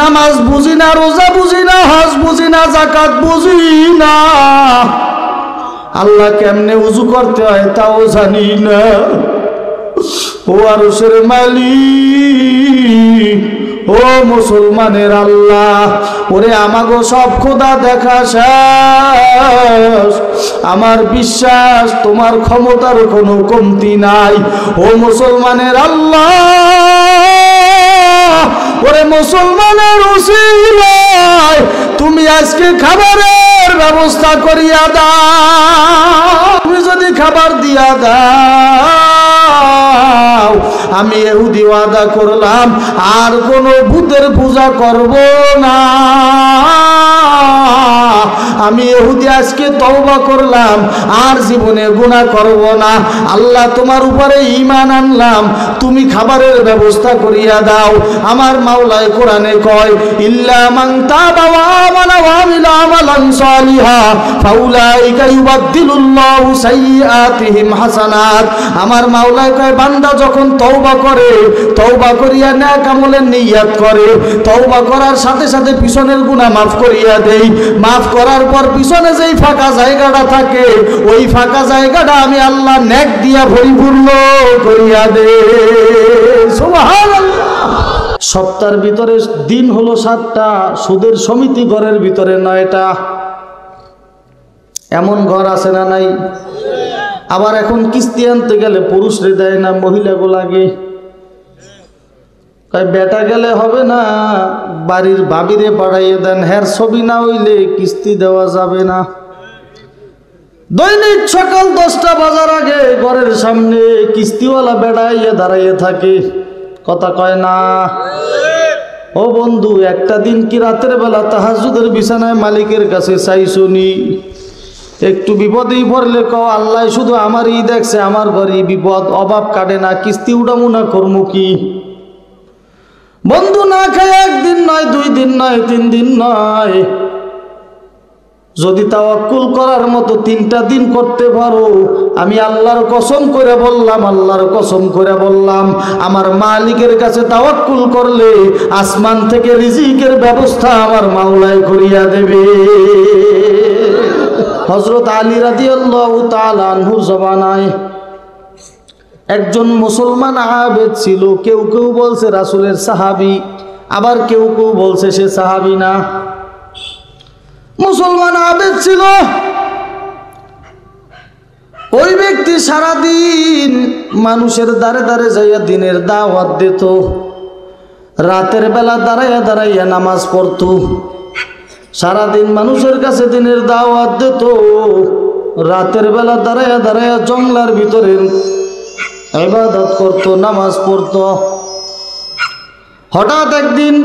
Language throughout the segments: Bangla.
নামাজ বুঝি না, রোজা বুঝি না, হজ বুঝি না, যাকাত বুঝি না, আল্লাহ কেমনে উযু করতে হয় তাও জানি না। ও আরশের মালিক, ও মুসলমানের আল্লাহ, ওরে আমাগো সব খোদা দেখা শেষ, আমার বিশ্বাস তোমার ক্ষমতার কোনো কমতি নাই। ও মুসলমানের আল্লাহ, ওরে মুসলমানের উসিলায় তুমি আজকে খাবারের ব্যবস্থা করিয়া দাও। তুমি যদি খাবার দিয়া দাও, আমি ইহুদি ওয়াদা করলাম আর কোনো ভূতের পূজা করব না। আমি ইহুদি আজকে তওবা করলাম আর জীবনে গুনাহ করব না। আল্লাহ তোমার উপরে ঈমান আনলাম, তুমি খাবারের ব্যবস্থা করিয়া দাও। আমার মাওলায় কোরআনে কয়, ইল্লা মান তাবা ওয়া আমানা ওয়া আমিলা আমালান সালিহা ফাউলাইকা ইউবাদদিলুল্লাহু সাইয়্যাতিহিম হাসানাত। আমার মাওলায় কয়, বান্দা যখন তওবা করে, তওবা করিয়া নেক আমলের নিয়ত করে, তওবা করার সাথে সাথে পিছনের গুনাহ মাফ করিয়া দেই। মাফ করার পর পিছনে যেই ফাঁকা জায়গাটা থাকে, ওই ফাঁকা জায়গাটা আমি আল্লাহ নেক দিয়া পরিপূর্ণ করিয়া দেই। সুবহানাল্লাহ। সপ্তাহের ভিতরে দিন হলো 7টা, সুদের সমিতি ঘরের ভিতরে 9টা। এমন ঘর আছে না নাই? আবার এখন কিস্তি আনতে গেলে পুরুষরে দেয় না, মহিলাগো লাগে। বেটা গেলে হবে না, বাড়ির ভাবিরে পাঠাইয়ে দেন, হের ছবি না হইলে কিস্তি দেওয়া যাবে না। দৈনিক সকাল 10টা বাজার আগে ঘরের সামনে কিস্তিওয়ালা বেড়াইয়া দাঁড়াইয়ে থাকে, কথা কয় না। ও বন্ধু, একটা দিন কি রাতের বেলা তাহাজ্জুদের বিছানায় মালিকের কাছে চাই শুনি, একটু বিপদেই পড়লে কও আল্লাহ শুধু আমারই দেখছে, আমার ঘরে বিপদ অভাব কাটে না, কিস্তি উঠামু না করমু কি? বন্ধু, না খায় 1 দিন নয়, 2 দিন নয়, 3 দিন নয়, যদি তাওয়াক্কুল করার মতো 3টা দিন করতে পারো, আমি আল্লাহর কসম করে বললাম, আল্লাহর কসম করে বললাম, আমার মালিকের কাছে তাওয়াক্কুল করলে আসমান থেকে রিজিকের ব্যবস্থা আমার মাওলায় করিয়া দেবে। হযরত আলী রাদিয়াল্লাহু তাআলা আনহুর জমানায় একজন মুসলমান আবেদ ছিল। কেউ কেউ বলছে রাসূলের সাহাবী, আবার কেউ কেউ বলছে সে সাহাবী না। মুসলমান আবেদ ছিল। ওই ব্যক্তি সারাদিন মানুষের দ্বারে দ্বারে যাইয়া দিনের দাওয়াত দিত, রাতের বেলা দাঁড়াইয়া দাঁড়াইয়া নামাজ পড়তো, সারাদিন মানুষের কাছে দিনের দাওয়াত দিত, রাতের বেলা দাঁড়াইয়া দাঁড়াইয়া জঙ্গলার ভিতরে ইবাদত করতো, নামাজ পড়তো। হঠাৎ একদিন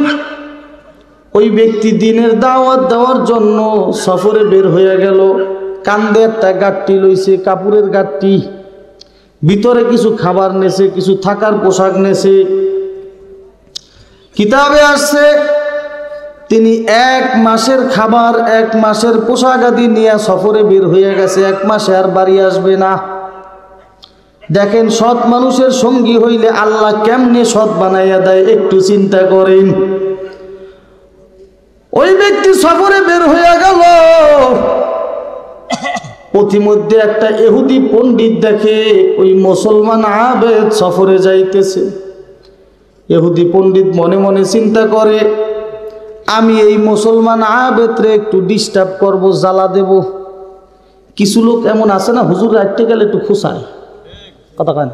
ওই ব্যক্তি দিনের দাওয়াত দেওয়ার জন্য সফরে বের হয়ে গেল। কান্দে একটা গাট্টি লইছে, কাপড়ের গাট্টি, ভিতরে কিছু খাবার নেছে, কিছু থাকার পোশাক নেছে। কিতাবে আসছে তিনি 1 মাসের খাবার, 1 মাসের পোশাক আদি নিয়ে সফরে বের হয়ে গেছে, 1 মাসে আর বাড়ি আসবে না। দেখেন, সৎ মানুষের সঙ্গী হইলে আল্লাহ কেমনে সৎ বানাইয়া দেয়, একটু চিন্তা করেন। ওই ব্যক্তি সফরে বের হয়ে গেল। পথিমধ্যে একটা ইহুদি পণ্ডিত দেখে ওই মুসলমান আবেদ সফরে যাইতেছে। ইহুদি পণ্ডিত মনে মনে চিন্তা করে, আমি এই মুসলমান আবেদরে একটু ডিস্টার্ব করব, জ্বালা দেব। কিছু লোক এমন আছে না, হুজুরে হাঁটতে গেলে একটু খোঁচায়, কথা কেন,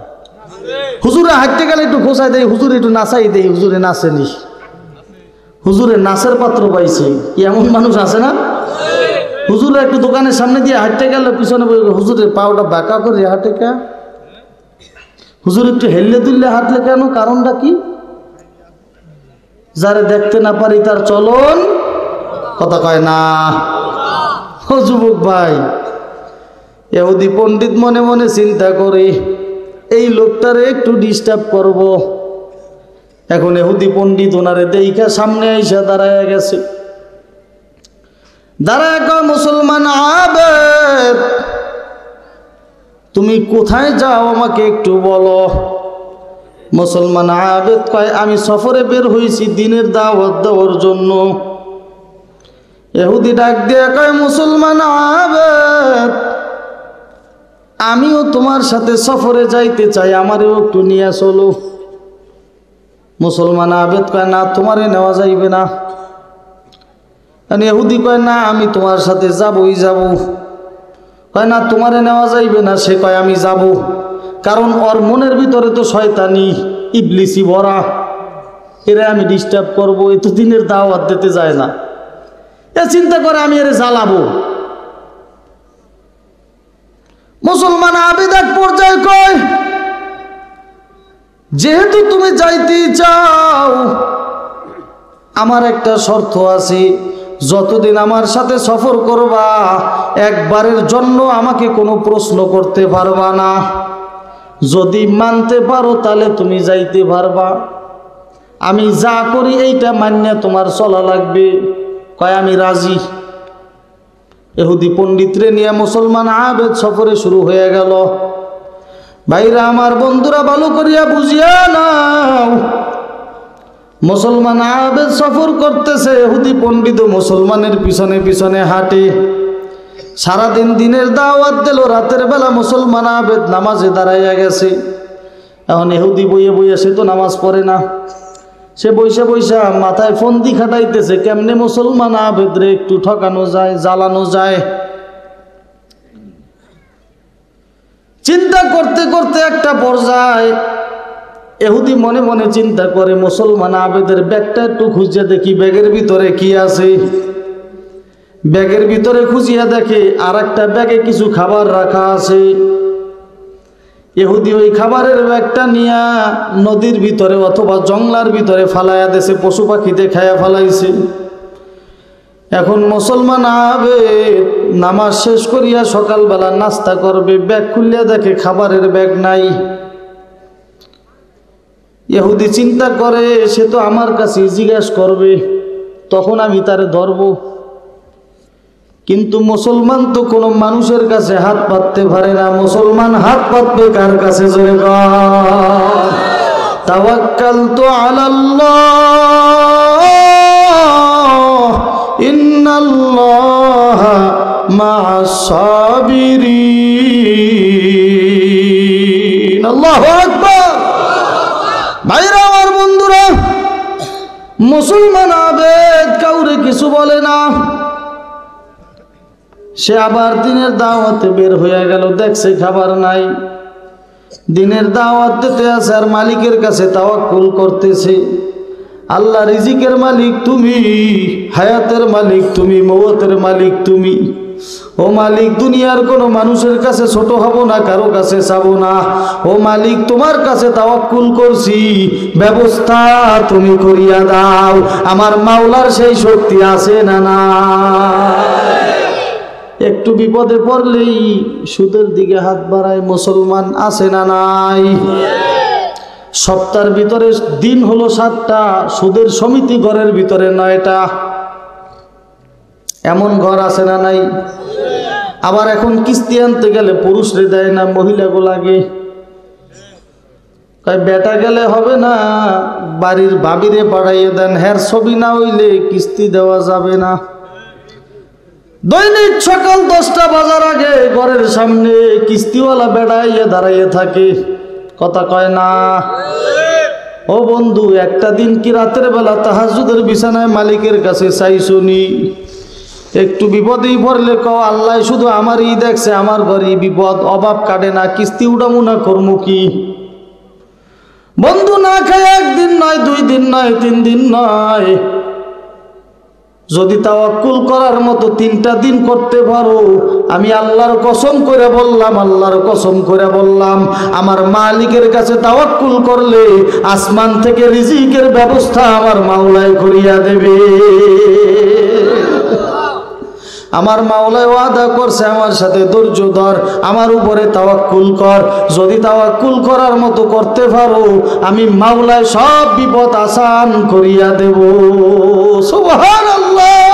হুজুরে হাঁটতে গেলে একটু খোঁচাই দেয়, হুজুরে একটু নাচাই দেয়, হুজুরে নাচেনি, হুজুরে নাচের পাত্র পাইছে, এমন মানুষ আছে না? হুজুরে একটু দোকানের সামনে দিয়ে হাঁটতে গেলে পিছনে হুজুরের পাওটা বাঁকা করে হাঁটে কে? হুজুর একটু হেললে দুললে হাঁটলে কেন? কারণটা কি? যারে দেখতে না পারি তার চলন, কথা কয় না। ও যুবক ভাই, ইহুদি পণ্ডিত মনে মনে চিন্তা করে, এই লোকটারে একটু ডিস্টার্ব করব। এখন ইহুদি পণ্ডিত ওনারে দেইখা সামনে আইসা দাঁড়ায় গেছে। দাঁড়ায় কয়, মুসলমান আবেদ, তুমি কোথায় যাও আমাকে একটু বলো। মুসলমান আবেদ কয় আমি সফরে বের হয়েছি দিনের দাওয়াত দেওয়ার জন্য। ইহুদি ডাক দিয়ে কয় মুসলমান আবেদ আমিও তোমার সাথে সফরে যাইতে চাই, আমারও একটু নিয়ে চলো। মুসলমান আবেদ কয় না, তোমারে নেওয়া যাইবে না। ইহুদি কয় না, আমি তোমার সাথে যাবই যাব। কয় না, তোমারে নেওয়া যাইবে না। সে কয় আমি যাব, কারণ ওর মনের ভিতরে তো শয়তানি ইবলিসি ভরা, এরা আমি ডিস্টার্ব করবো, এ তো দিনের দাওয়াত দিতে যায় না। এ চিন্তা করে আমি এর জ্বালাবো। মুসলমান আবেদ এক পর্যায়ে কয় যেহেতু তুমি যাইতেই চাও, আমার একটা শর্ত আছে, যতদিন আমার সাথে সফর করবা একবারের জন্য আমাকে কোনো প্রশ্ন করতে পারবা না। যদি মানতে পারো তাহলে তুমি যাইতে পারবা, আমি যা করি এইটা মান্য তোমার চলা লাগবে। কয় আমি রাজি। ইহুদি পণ্ডিতরে নিয়ে মুসলমান আবেদ সফরে শুরু হয়ে গেল। ভাইরা আমার, বন্ধুরা ভালো করিয়া বুঝিয়া নাও, মুসলমান আবেদ সফর করতেছে, ইহুদি পণ্ডিত মুসলমানের পিছনে পিছনে হাঁটে। সারাদিন দিনের দাওয়াত দিল, রাতের বেলা মুসলমান আবেদ নামাজে দাঁড়াইয়া গেছে। এখন ইহুদি বইয়ে বইয়ে, সে তো নামাজ পড়ে না, সে বৈশা বৈশা মাথায় ফন্দি খাটাইতেছে কেমনে মুসলমান আবেদরে একটু ঠকানো যায়, জ্বালানো যায়। চিন্তা করতে করতে একটা পর্যায়ে ইহুদি মনে মনে চিন্তা করে মুসলমান আবেদের ব্যাগটা একটু খুঁজে দেখি, ব্যাগের ভিতরে কি আছে। ব্যাগের ভিতরে খুঁজিয়া দেখে আর একটা ব্যাগে কিছু খাবার রাখা আছে। ইহুদি ওই খাবারের ব্যাগটা নিয়া নদীর ভিতরে অথবা জঙ্গলার ভিতরে ফালাইয়া দেশে, পশু পাখিতে খায়া ফালাইছে। এখন মুসলমান আবেদ নামাজ শেষ করিয়া সকালবেলা নাস্তা করবে, ব্যাগ খুলিয়া দেখে খাবারের ব্যাগ নাই। ইহুদি চিন্তা করে সে তো আমার কাছে জিজ্ঞাসা করবে, তখন আমি তারে ধরব। কিন্তু মুসলমান তো কোনো মানুষের কাছে হাত পাততে পারে না। মুসলমান হাত পাতবে কার কাছে? জোরে কর, তাওয়াক্কালতু আলাল্লাহ ইন্নাল্লাহা মা'আস সাবিরিন। আল্লাহু আকবার। ভাইরা আমার, বন্ধুরা, মুসলমান আবেদ কাউরে কিছু বলে না। সে আবার দিনের দাওয়াতে বের হয়ে গেল, দেখছে খাবার নাই। দিনের দাওয়াত দিতে আছে আর মালিকের কাছে তাওয়াক্কুল করতেছে। আল্লাহ রিজিকের মালিক তুমি, হায়াতের মালিক তুমি, মওতের মালিক তুমি। ও মালিক, দুনিয়ার কোনো মানুষের কাছে ছোট হব না, কারো কাছে চাবো না। ও মালিক, তোমার কাছে তাওয়াক্কুল করছি, ব্যবস্থা তুমি করিয়া দাও। আমার মাওলার সেই শক্তি আছে না না? একটু বিপদে পড়লেই সুদের দিকে হাত বাড়ায় মুসলমান, আছে না নাই? সপ্তাহের ভিতরে দিন হলো 7টা, সুদের সমিতি ঘরের ভিতরে 9টা। এমন ঘর আছে না নাই? আবার এখন কিস্তি আনতে গেলে পুরুষরে দেয় না, মহিলাগো লাগে। তাই বেটা গেলে হবে না, বাড়ির ভাবিরে পাঠাইয়ে দেন, হ্যার ছবি না হইলে কিস্তি দেওয়া যাবে না। দৈনিক সকাল 10টা বাজার আগে ঘরের সামনে কিস্তিওয়ালা বেড়াইয়া দাঁড়াইয়ে থাকে, কথা কয় না। ও বন্ধু, একটা দিন কি রাতের বেলা তাহাজ্জুদের বিছানায় মালিকের কাছে চাইছুনি? একটু বিপদেই পড়লে কও আল্লাহ শুধু আমারই দেখছে, আমার ঘরে বিপদ, অভাব কাটে না, কিস্তি উঠামু না, করমু কি? বন্ধু, না খায় 1 দিন নয়, 2 দিন নয়, 3 দিন নয়, যদি তাওয়াক্কুল করার মতো 3টা দিন করতে পারো, আমি আল্লাহর কসম করে বললাম, আল্লাহর কসম করে বললাম, আমার মালিকের কাছে তাওয়াক্কুল করলে আসমান থেকে রিজিকের ব্যবস্থা আমার মাওলাই করিয়া দেবে। আমার মাওলায় ওয়াদা করছে আমার সাথে, ধৈর্য ধর, আমার উপরে তাওয়াক্কুল কর। যদি তাওয়াক্কুল করার মতো করতে পারো, আমি মাওলায় সব বিপদ আসান করিয়া দেব। সুবহানাল্লাহ।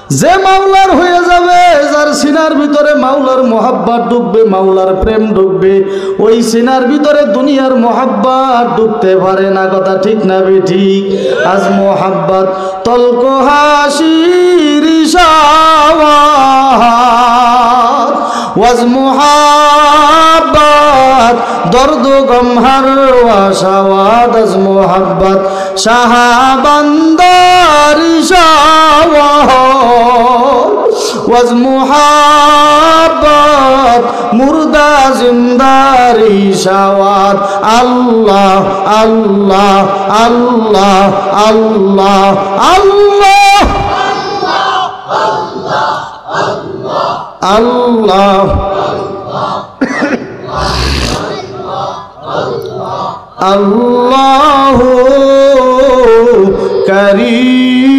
যে মাওলার হয়ে যাবে, যার সিনার ভিতরে মাওলার মোহাব্বত ঢুকবে, মাওলার প্রেম ঢুকবে, ওই সিনার ভিতরে দুনিয়ার মোহাব্বত ঢুকতে পারে না। কথা ঠিক না বেঠিক? আজ মোহাব্বত তলক হাসির ইশাওয়াত, ওয়াজ মোহাব্বত দর্দ গমহার ওয়াশাওয়াত, আজ মোহাব্বত শাহাবান্দার ইশাওয়াত, ওয়াজ মোহাব্বত মুর্দা জিন্দার ইশাওয়াত। আল্লাহ আল্লাহ আল্লাহ আল্লাহ আল্লাহ আল্লাহ আল্লাহু কারীম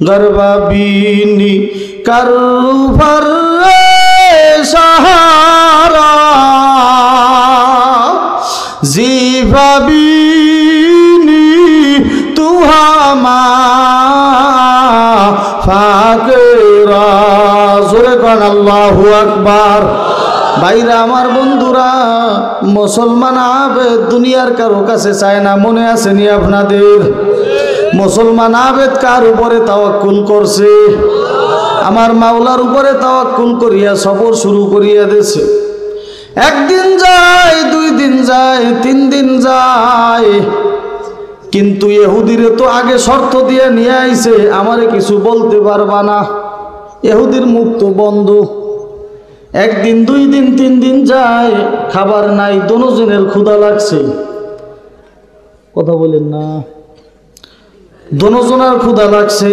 গরবাবিনী করফর সাহারা জিভাবিনী তুহামা ফাকরা। জোরে কোন আল্লাহু আকবার। ভাইরা আমার, বন্ধুরা, মুসলমান আবেদ দুনিয়ার কারো কাছে চায় না। মনে আসেনি আপনাদের? মুসলমান আবেদ কার উপরে তাওয়াক্কুল করছে? আমার মাওলার উপরে তাওয়াক্কুল করিয়া সবর শুরু করিয়া দিয়েছে। একদিন যায়, 2 দিন যায়, 3 দিন যায়, কিন্তু ইহুদিরে তো আগে শর্ত দিয়ে নিয়ে আইছে, আমারে কিছু বলতে পারবা না। ইহুদির মুখ তো বন্ধ। একদিন, 2 দিন, 3 দিন যায়, খাবার নাই, দোনোজনের ক্ষুধা লাগছে। কথা বলেন না? দোনোজনের ক্ষুধা লাগছে।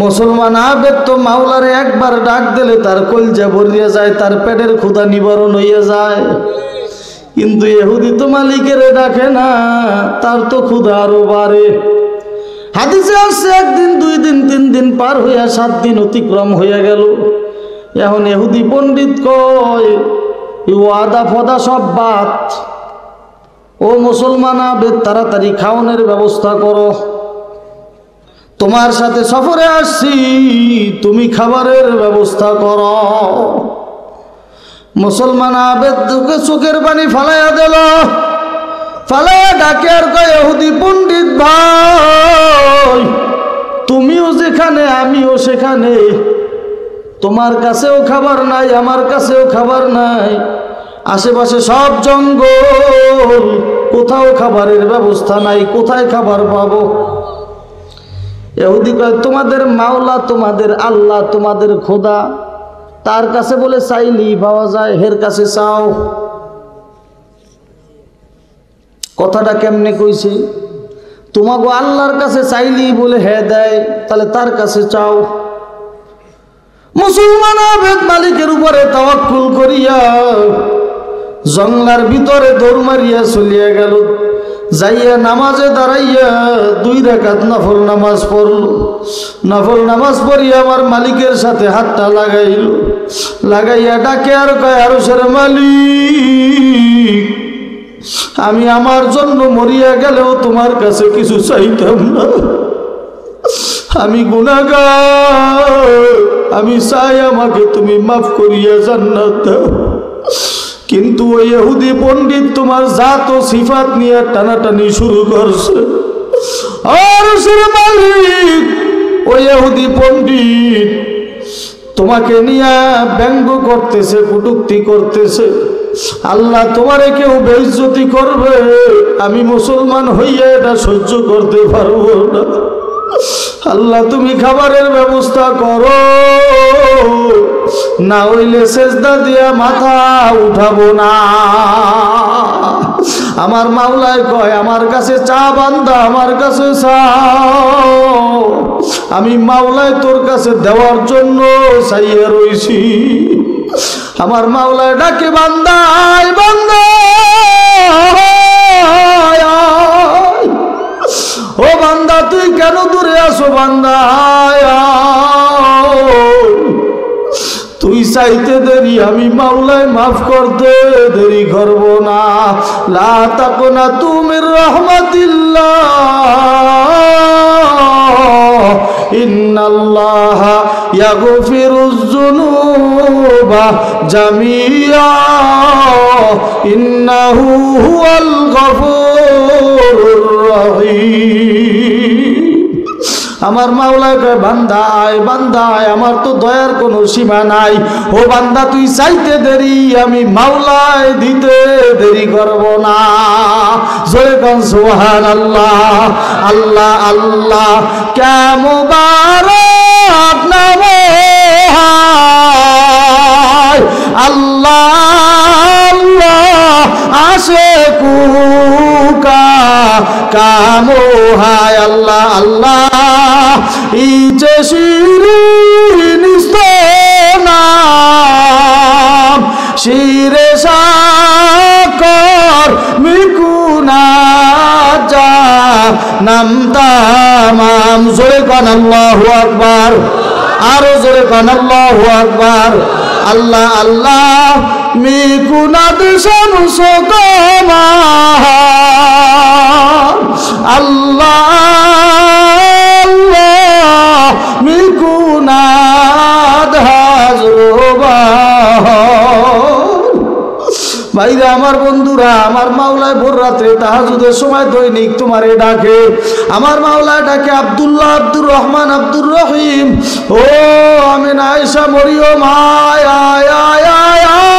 মুসলমান আবেদ তো মাওলারে একবার ডাক দিলে তার কলজা ভরিয়া যায়, তার পেটের ক্ষুধা নিবারণ হইয়া যায়। কিন্তু ইহুদি তো মালিকের ডাকে না, তার তো ক্ষুধা আরো বাড়ে। হাদিসে আসছে একদিন, 2 দিন, 3 দিন পার হইয়া 7 দিন অতিক্রম হইয়া গেল। এখন ইহুদি পণ্ডিত কয়, ওয়াদা ফদা সব বাদ। ও মুসলমান আবেদ, তাড়াতাড়ি খাওয়ানোর ব্যবস্থা করো। তোমার সাথে সফরে আসছি, তুমি খাবারের ব্যবস্থা করো। মুসলমান আবেদ চোখের পানি ফালাইয়া দিল, ফালাইয়া ডাকে আর কয়, ইহুদি পণ্ডিত ভাই, তুমিও যেখানে আমিও সেখানে, তোমার কাছেও খাবার নাই, আমার কাছেও খাবার নাই, আশেপাশে সব জঙ্গল, কোথাও খাবারের ব্যবস্থা নাই, কোথায় খাবার পাবো? ইহুদি কয়, তোমাদের মাওলা, তোমাদের আল্লাহ, তোমাদের খোদা, তার কাছে বলে চাইলি পাওয়া যায়, হের কাছে চাও। কথাটা কেমনে কইছে? তোমাকে আল্লাহর কাছে চাইলি বলে হে দেয়, তাহলে তার কাছে চাও। মুসলমান আবেদ মালিকের উপরে তাওয়াক্কুল করিয়া জঙ্গলার ভিতরে দৌড় মারিয়া চলিয়া গেল। যাইয়া নামাজে দাঁড়াইয়া 2 রাকাত নফল নামাজ পড়ল। নফল নামাজ পড়িয়া আমার মালিকের সাথে হাতটা লাগাইল, লাগাইয়া ডাকে আর কয়, আরশের মালিক, আমি আমার জন্য মরিয়া গেলেও তোমার কাছে কিছু চাইতাম না। আমি গুনাহগার, আমি চাই আমাকে তুমি মাফ করিয়া জান্নাত দাও। কিন্তু ওই ইহুদি পণ্ডিত তোমার জাত ও সিফাত নিয়ে টানাটানি শুরু করছে। আরশের মালিক, ওই ইহুদি পণ্ডিত তোমাকে নিয়ে ব্যঙ্গ করতেছে, কটূক্তি করতেছে। আল্লাহ তোমারে কেউ বেইজ্জতি করবে, আমি মুসলমান হইয়া এটা সহ্য করতে পারবো না। আল্লাহ তুমি খাবারের ব্যবস্থা করো, না হইলে সেজদা দিয়া মাথা উঠাবো না। আমার মাওলায় কয়, আমার কাছে চা বান্দা, আমার কাছে চাও। আমি মাওলায় তোর কাছে দেওয়ার জন্য চাইয়া রইছি। আমার মাওলায় ডাকে, বান্দা আয়, বান্দা ও বান্দা, তুই কেন দূরে আসো? বান্দা তুই চাইতে দেরি আমি মাওলায় মাফ করতে দেরি করব না। লা তাকনাতু মির রাহমাতিল্লাহ ইন্নাল্লাহা ইয়াগফিরুয যুনুবা জামিআ ইন্নাহু হুয়াল গফুরুর রহিম। আমার মাওলা কয় বান্দা আয় আমার তো দয়ার কোনো সীমা নাই। ও বান্দা তুই চাইতে দেরি আমি মাওলায় দিতে দেরি করব না। জোরে কোন সুবহানাল্লাহ। আল্লাহ আল্লাহ কে মুবারক নাম আল্লাহ আল্লাহ আশিকু কা কামো হায় আল্লাহ আল্লাহ ইচে শিরিন নাম শিরে সাকর মিকুনা যা নাম তামাম। জোরে কোন আল্লাহু আকবার, আরো জোরে কোন আল্লাহু আকবার। আল্লাহ আল্লাহ মিকুনাদ শামসু কামার আল্লাহ আল্লাহ মিকুনাদ হাজরবাহ। ভাইরা আমার বন্ধুরা, আমার মাওলায় ভোর রাত্রে তাহাজ্জুদের সময় দৈনিক তোমারে ডাকে। আমার মাওলায় ডাকে আব্দুল্লাহ, আব্দুর রহমান, আব্দুর রহিম। ও আমিনা, আয়েশা, মরিয়ম আয় আয় আয় আয় আয়।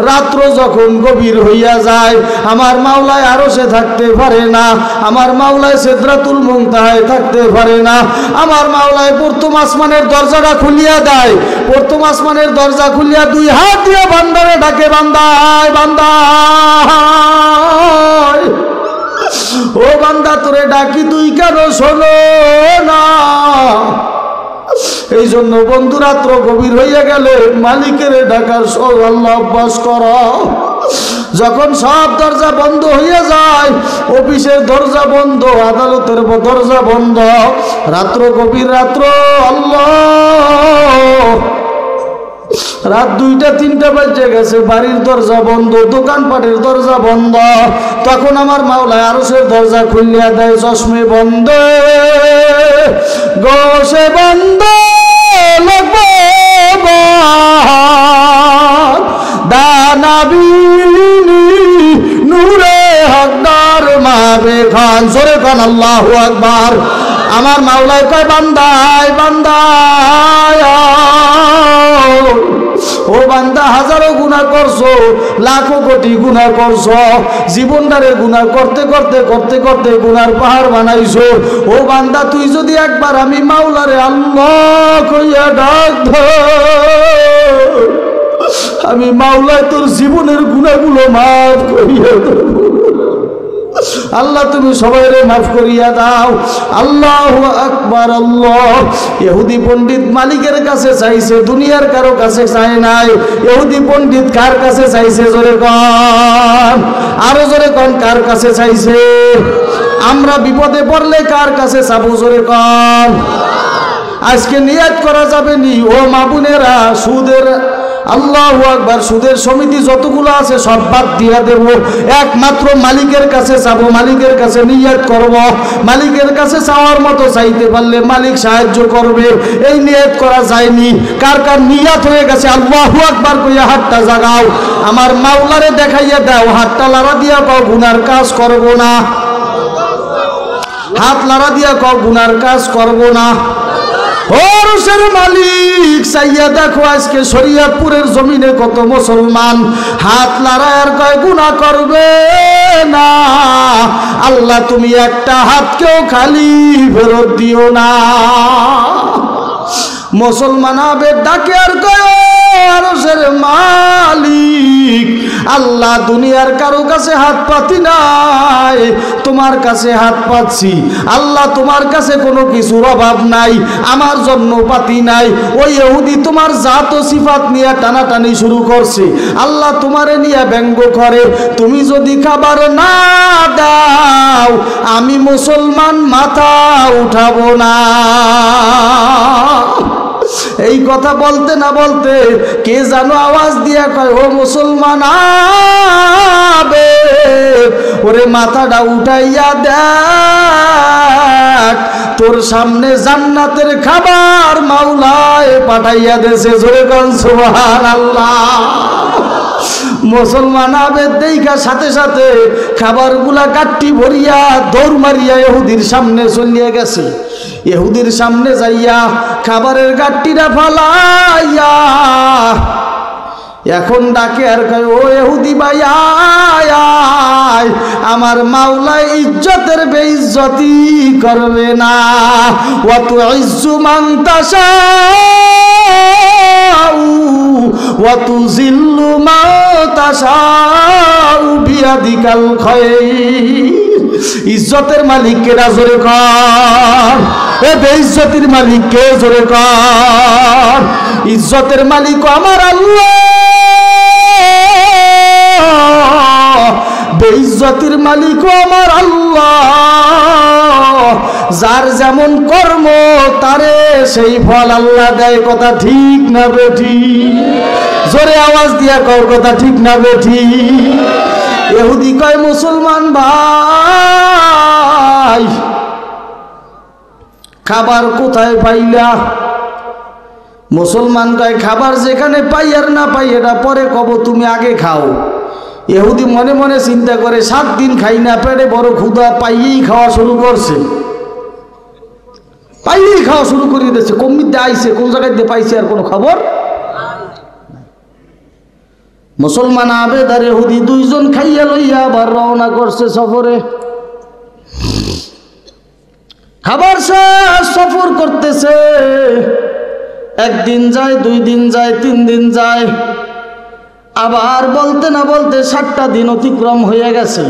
রাত্র যখন গভীর হইয়া যায় আমার মাওলায় আরশে থাকতে পারে না, আমার মাওলায় সিদরাতুল মুনতাহায় থাকতে পারে না। আমার মাওলায় প্রথম আসমানের দরজাটা খুলিয়া দেয়। প্রথম আসমানের দরজা খুলিয়া দুই হাত দিয়ে বান্দারে ডাকে, বান্দা আয় বান্দা আয়। ও বান্দা তোরে ডাকি তুই কেন শোনো না? এই জন্য বন্ধু রাত্র গভীর হইয়া গেলে মালিকের ডাকার আল্লাহ অভ্যাস কর। যখন সব দরজা বন্ধ হইয়া যায়, অফিসের দরজা বন্ধ, আদালতের দরজা বন্ধ, রাত্র গভীর রাত্র আল্লাহ রাত 2টা-3টা বাজে গেছে, বাড়ির দরজা বন্ধ, দোকানপাটের দরজা বন্ধ, তখন আমার মাওলায় আরশের দরজা খুলিয়া দেয়। চশমে বন্ধ গোসে বন্ধ দানাবিনী নূরে হকদার মাবে খান। জোরে খান আল্লাহু আকবার। আমার মাওলায় কয় বান্দায় বান্দায়। ও বান্দা হাজারো গুনাহ করছো, লাখো কোটি গুনাহ করছো, জীবনটারে গুনাহ করতে করতে করতে করতে গুনার পাহাড় বানাইছো। ও বান্দা তুই যদি একবার আমি মাওলারে আল্লাহ কইয়া ডাক ধর, আমি মাওলায় তোর জীবনের গুনাহগুলো মাফ করিয়া দেব। আল্লাহ তুমি সবাইরে মাফ করিয়া দাও। আল্লাহু আকবার। আল্লাহ। ইহুদি পণ্ডিত মালিকের কাছে চাইছে, দুনিয়ার কারো কাছে চায় নাই। ইহুদি পণ্ডিত কার কাছে চাইছে? জোরে কোন, আরো জোরে কোন, কার কাছে চাইছে? আমরা বিপদে পড়লে কার কাছে চাবো? জোরে কোন। আজকে নিয়াত করা যাবে নি ও মা বোনেরা, সুদের আল্লাহু আকবার, সুদের সমিতি যতগুলো আছে সব বাদ দিয়া দেব, একমাত্র মালিকের কাছে চাবো, মালিকের কাছে নিয়াত করব। মালিকের কাছে চাওয়ার মতো চাইতে পারলে মালিক সাহায্য করবে। এই নিয়াত করা যায়নি, কার কার নিয়াত হয়ে গেছে আল্লাহু আকবার কইয়া হাতটা জাগাও, আমার মাওলারে দেখাইয়া দাও। হাতটা লাড়া দিয়া কও গুনার কাজ করব না, হাত লাড়া দিয়া কও গুনার কাজ করব না। ওরসের মালিক চাইয়া দেখো আজকে শরীয়তপুরের জমিনে কত মুসলমান হাত লড়াইয়ের কয় গুনাহ করবে না। আল্লাহ তুমি একটা হাতকেও খালি ফেরত দিও না। মুসলমান আবে ডাকে আর কয় আরশের মালিক আল্লাহ, দুনিয়ার কারো কাছে হাত পাতি নাই, তোমার কাছে হাত পাচ্ছি। আল্লাহ তোমার কাছে কোনো কিছুর অভাব নাই, আমার জন্য পাতি নাই। ওই ইহুদি তোমার জাত ও সিফাত নিয়ে টানাটানি শুরু করছে। আল্লাহ তোমারে নিয়ে ব্যঙ্গ করে, তুমি যদি খাবার না দাও আমি মুসলমান মাথা উঠাবো না। এই কথা বলতে না বলতে কে জানো আওয়াজ দিয়া কয়, ও মুসলমান আবেদ, ওরে মাথাটা উঠাইয়া দেখ, তোর সামনে জান্নাতের খাবার মাওলায় পাঠাইয়া দেছে। জোরে কোন সুবহানাল্লাহ। মুসলমান আবেদ দেখা সাথে সাথে খাবারগুলা কাট্টি ভরিয়া দৌড় মারিয়া ইহুদির সামনে চলিয়া গেছে। ইহুদির সামনে যাইয়া খাবারের গাট্টিটা ফালাইয়া এখন ডাকে আর কয়, ও ইহুদি ভাই আয় আয়, আমার মাওলা ইজ্জতের বেইজ্জতি করবে না। ওয়া তুইজ্জু মান তাশাউ ওয়া তুযিল্লু মান তাশাউ বিয়াদিকাল খায়র। ইজ্জতের মালিক কে? জোরে কর। এ বেইজ্জতির মালিক কে? জোরে কর। ইজ্জতের মালিক আমার আল্লাহ, বেইজ্জতির মালিক আমার আল্লাহ। যার যেমন কর্ম তারে সেই ফল আল্লাহ দেয়। কথা ঠিক না বেঠিক? জোরে আওয়াজ দিয়া কর, কথা ঠিক না বেঠিক? ইহুদি কয়, মুসলমান ভাই খাবার কোথায় পাইলা? মুসলমান কয়, খাবার যেখানে পাই আর না পাই এটা পরে কব, তুমি আগে খাও। ইহুদি মনে মনে চিন্তা করে, 7 দিন খাই না, পেটে বড় ক্ষুধা, পাইয়েই খাওয়া শুরু করছে, পাইয়েই খাওয়া শুরু করে দিয়েছে। কমিতে আইছে, কোন জায়গায় দিয়ে পাইছে আর কোনো খবর। মুসলমান আবেদ আর ইহুদি দুইজন খাইয়া লইয়া আবার রওনা করছে সফরে। খাবার শেষ, সফর করতেছে। 1 দিন যায়, 2 দিন যায়, 3 দিন যায়, আবার বলতে না বলতে 7টা দিন অতিক্রম হয়ে গেছে।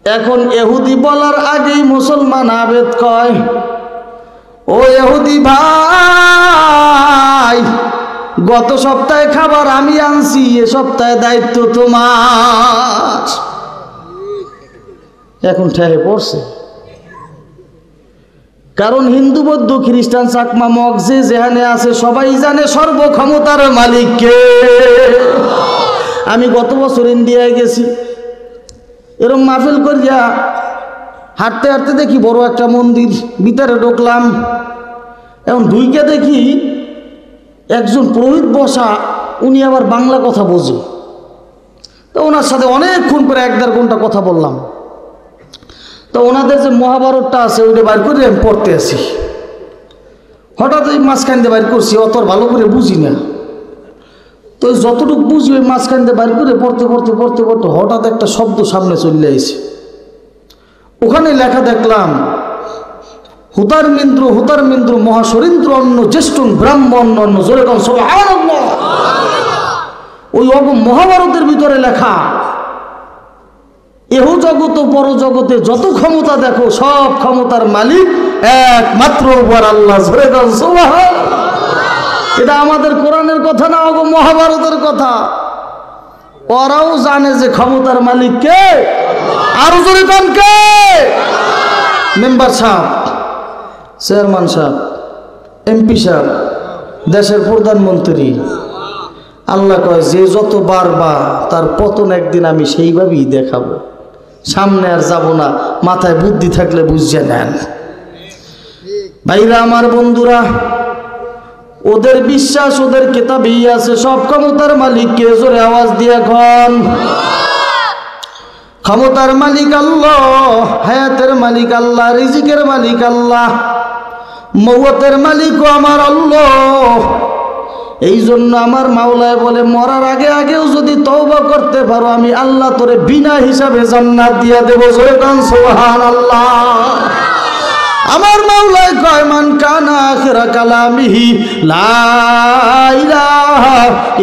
এখন ইহুদি বলার আগেই মুসলমান আবেদ কয়, ও ইহুদি ভাই, গত সপ্তাহে খাবার আমি আনছি, এ সপ্তাহে দায়িত্ব তোমার। এখন ঠেহে পড়ছে, কারণ হিন্দু বৌদ্ধ খ্রিস্টান চাকমা মগ যে যেখানে আছে সবাই জানে সর্বক্ষমতার মালিককে। আমি গত বছর ইন্ডিয়ায় গেছি, এরকম মাহফিল করিয়া হাঁটতে হাঁটতে দেখি বড় একটা মন্দির, ভিতরে ঢুকলাম। এখন ঢুইকে দেখি একজন পুরোহিত বসা, উনি আবার বাংলা কথা বোঝে। তো ওনার সাথে অনেকক্ষণ পরে 1-1.5 ঘন্টা কথা বললাম। তো ওনাদের যে মহাভারতটা আছে ওইটা বাইর করে আমি পড়তে আসি। হঠাৎ ওই মাঝখান দিয়ে বাইর করছি, অত ভালো করে বুঝি না। তো যতটুকু বুঝি ওই মাঝখান দিয়ে বাইর করে পড়তে পড়তে পড়তে পড়তে হঠাৎ একটা শব্দ সামনে চলে আসে। ওখানে লেখা দেখলাম, হুতার মিন্দ্র মহাসরিন্দ্র অন্য জ্যেষ্ঠ ব্রাহ্মণ অন্য। জোরে কম সুবহানাল্লাহ। ওই মহাভারতের ভিতরে লেখা, এহ জগত পর জগতে যত ক্ষমতা দেখো সব ক্ষমতার মালিক একমাত্র উপর আল্লাহ। জোরে কম সুবহানাল্লাহ। এটা আমাদের কোরআনের কথা না, মহাভারতের কথা। ওরাও জানে যে ক্ষমতার মালিক কে। আরো জোরে কম কে? মেম্বার সাহেব, চেয়ারম্যান সাহেব, এমপি সাহেব, দেশের প্রধানমন্ত্রী। আল্লাহ কয়, যে যত বারবা তার পতন একদিন আমি সেইভাবেই দেখাবো, সামনে আর যাব না। মাথায় বুদ্ধি থাকলে বুঝে নেন। ভাইরা আমার, বন্ধুরা, ওদের বিশ্বাস ওদের কিতাবেই আছে সব ক্ষমতার মালিক কে। জোরে আওয়াজ দিয়ে এখন। ক্ষমতার মালিক আল্লাহ, হায়াতের মালিক আল্লাহ, রিজিকের মালিক আল্লাহ, মওতের মালিকও আমার আল্লাহ। এই জন্য আমার মাওলায় বলে, মরার আগে আগেও যদি তওবা করতে পারো আমি আল্লাহ তোরে বিনা হিসাবে জান্নাত দিয়া দেব। জোরে কান সুবহানাল্লাহ। আমার মাওলায় কয়, মান কানা আখিরা কালামিহি লা ইলাহা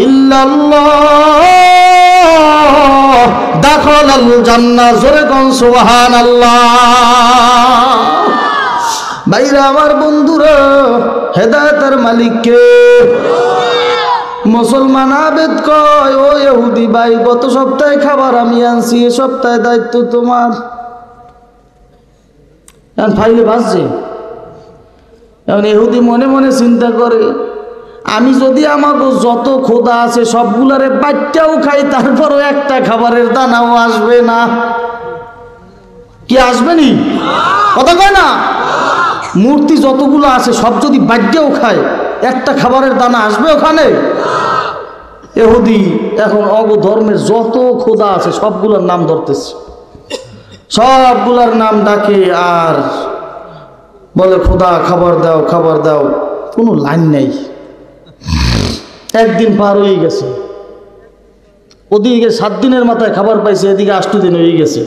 ইল্লাল্লাহ দাখালাল জান্নাহ। জোরে কান সুবহানাল্লাহ। ভাইরা আমার, বন্ধুরা, হেদায়েতের মালিক কে? মুসলমান আবেদ কয়, ও ইহুদি ভাই, গত সপ্তাহে খাবার আমি আনছি, এ সপ্তাহে দায়িত্ব তোমার। এখন ফাইলে বাজছে, এখন ইহুদি মনে মনে চিন্তা করে, আমি যদি আমাকে যত খোদা আছে সবগুলারে বাচ্চাও খাই, তারপরও একটা খাবারের দানাও আসবে না। কি আসবে নি? কথা কয় না? মূর্তি যতগুলো আছে সব যদি বাচ্চাও খায়, একটা খাবারের দানা আসবে ওখানে? ইহুদি এখন ধর্মের যত খোদা আছে সবগুলোর নাম ধরতেছে, সবগুলার নাম ডাকে আর বলে খোদা খাবার দাও, খাবার দাও। কোনো লাইন নেই। একদিন পার হয়ে গেছে, ওদিকে 7 দিনের মাথায় খাবার পাইছে, এদিকে 8 দিন হয়ে গেছে।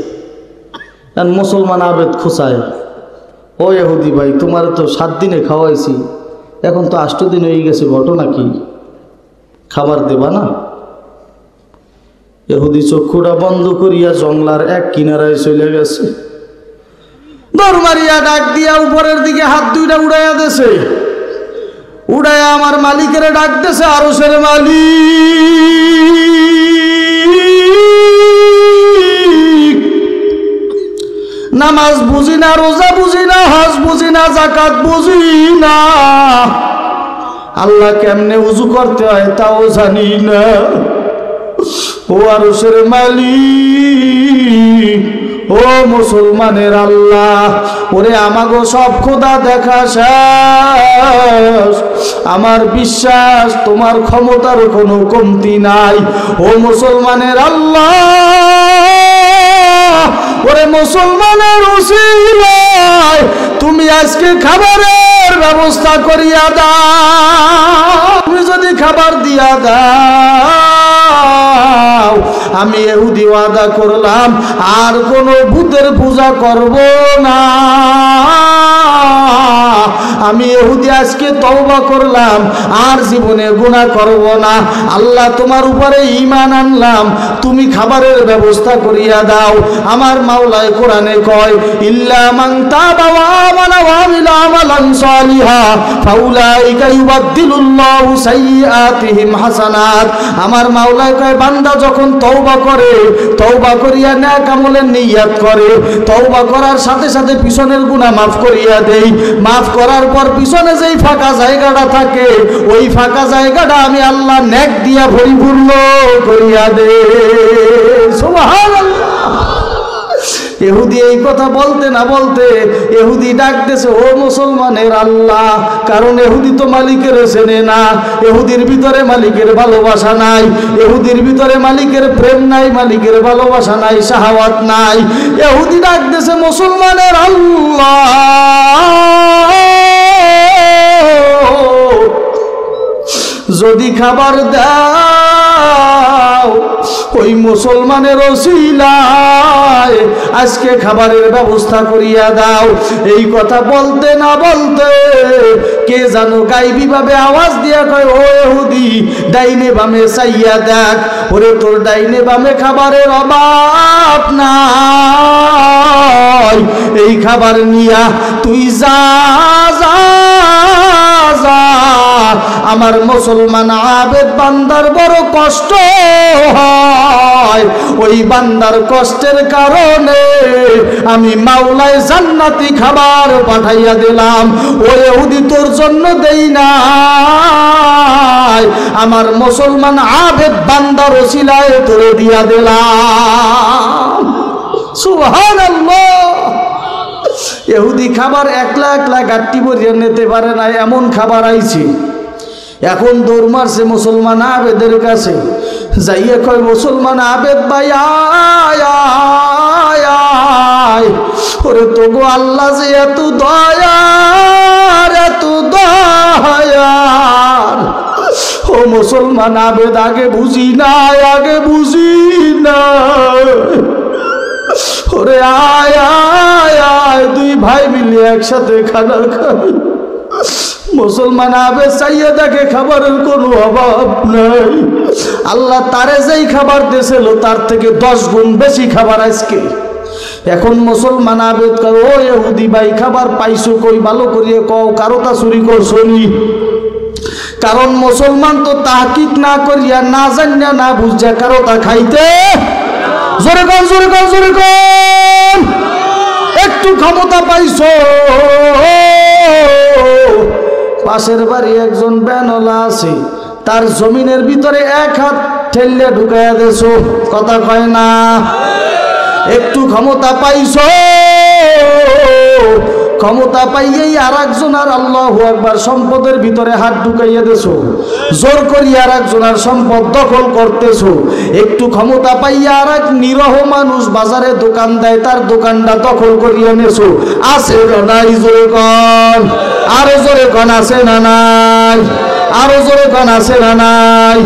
মুসলমান আবেদ খোঁচায়, ও ইহুদি ভাই, তোমার তো 7 দিনে খাওয়াইছি, এখন তো 8 দিন হয়ে গেছে, ঘটনা কি? খাবার দেবা না? ইহুদি চক্ষুটা বন্ধ করিয়া জংলার এক কিনারায় চলে গেছে। দৌড় মারিয়া ডাক দিয়া উপরের দিকে হাত দুইটা উড়াইয়া দেছে, উড়াইয়া আমার মালিকের ডাক দেছে, আরশের মালিক, নামাজ বুঝি না, রোজা বুঝি না, হজ বুঝি না, যাকাত বুঝি না, আল্লাহ কেমনে উজু করতে হয় তাও জানি না। ও আরশের মালিক, ও মুসলমানের আল্লাহ, ওরে আমাগো সব খোদা দেখা শেষ, আমার বিশ্বাস তোমার ক্ষমতার কোনো কমতি নাই। ও মুসলমানের আল্লাহ, ওরে মুসলমানের উসিলায় তুমি আজকে খাবারের ব্যবস্থা করিয়া দাও। তুমি যদি খাবার দিয়া দাও, আমি ইহুদি ওয়াদা করলাম আর কোনো ভূতের পূজা করব না। আমি ইহুদি আজকে তওবা করলাম আর জীবনে গুনাহ করব না। আল্লাহ তোমার উপরে ঈমান আনলাম, তুমি খাবারের ব্যবস্থা করিয়া দাও। আমার মাওলায় কোরআনে কয়, ইল্লা মান তাবা ওয়া আমানা ওয়া আমিলা আমালান সালিহা ফাউলাইকা ইউবাদদিলুল্লাহু সাইয়্যাতিহিম হাসানাত। আমার মাওলায় কয়, বান্দা যখন তওবা করে, তওবা করিয়া নেক আমলের নিয়ত করে, তওবা করার সাথে সাথে পিছনের গুনাহ মাফ করিয়া দেই। মাফ করার পর পিছনে যেই ফাঁকা জায়গাটা থাকে, ওই ফাঁকা জায়গাটা আমি আল্লাহ নেক দিয়া পরিপূর্ণ করিয়া দে। সুবহানাল্লাহ। ইহুদি এই কথা বলতে না বলতে ইহুদি ডাকতেছে, ও মুসলমানের আল্লাহ, কারণ ইহুদি তো মালিকের চেনে না, ইহুদির ভিতরে মালিকের ভালোবাসা নাই, ইহুদির ভিতরে মালিকের প্রেম নাই, মালিকের ভালোবাসা নাই, শাহাওয়াত নাই। ইহুদি ডাকতেছে, মুসলমানের আল্লাহ, যদি খাবার দাও, ওই মুসলমানের ওসিলায় আজকে খাবারের ব্যবস্থা করিয়া দাও। এই কথা বলতে না বলতে কে জানো গাইবি ভাবে আওয়াজ দিয়া কয়, ও ইহুদি, ডাইনে বামে চাইয়া দেখ, ওরে তোর ডাইনে বামে খাবারের অভাব নাই, এই খাবার নিয়া তুই যা যা যা। আমার মুসলমান আবেদ বান্দার বড় কষ্ট হয়, ওই বান্দার কষ্টের কারণে আমি মাওলায় জান্নাতি খাবার পাঠাইয়া দিলাম। ও ইহুদি, তোর জন্য দেই নাই, আমার মুসলমান আবেদ বান্দার ওসিলায় তোরে দিয়া দিলাম। সুবহানাল্লাহ। ইহুদি খাবার একলা একলা গাট্টি ভরিয়া নিতে পারে না, এমন খাবার আইছে। এখন দৌড় মারছে মুসলমান আবেদের কাছে, যাইয়া কয়, মুসলমান আবেদ ভাই আয় আয় আয়, ওরে তোগো আল্লাহ যে এত দয়ার, এত দয়ার। ও মুসলমান আবেদ, আগে বুঝি নাই, আগে বুঝি নাই, ওরে আয় আয় আয়, দুই ভাই মিলে একসাথে খানা খাই। মুসলমান আবেদ চাইয়া দেখে খাবারের কোনো অভাব নাই, আল্লাহ তারে যেই খাবার দিয়েছিল তার থেকে 10 গুণ বেশি খাবার আজকে। এখন মুসলমান আবেদ কয়, ও ইহুদি ভাই, খাবার পাইছো কই, ভালো করিয়ে কও, কারোটা চুরি করছো নি? কারণ মুসলমান তো তাহকিক না করিয়া, না জানিয়া, না বুঝা কারোটা খাইতে। জোরে কর, জোরে কর, জোরে কর। একটু ক্ষমতা পাইছো, পাশের বাড়ি একজন ব্যানওয়ালা আছে, তার জমিনের ভিতরে এক হাত ঠেললে ঢুকাইয়া দেছো, কথা কয় না। একটু ক্ষমতা পাইছো, ক্ষমতা পাইয়েই আর একজনের আল্লাহু আকবার সম্পদের ভিতরে হাত ঢুকাইয়া দেছো, জোর করিয়া আর একজনের সম্পদ দখল করতেছো। একটু ক্ষমতা পাইয়া আর এক নিরহ মানুষ বাজারে দোকান দেয়, তার দোকানটা দখল করিয়া নেছো। আছে না নাই? জোরে কন, আরো জোরে কন, আছে না নাই? আরো জোরে কন, আছে না নাই?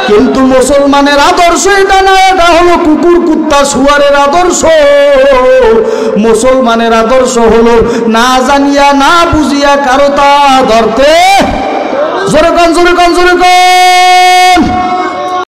কিন্তু মুসলমানের আদর্শ এটা না, এটা হলো কুকুর কুত্তা শুয়ারের আদর্শ। মুসলমানের আদর্শ হলো না জানিয়া না বুঝিয়া কারো তা ধরতে। জোরে কন, জোরে কন, জোরে কন।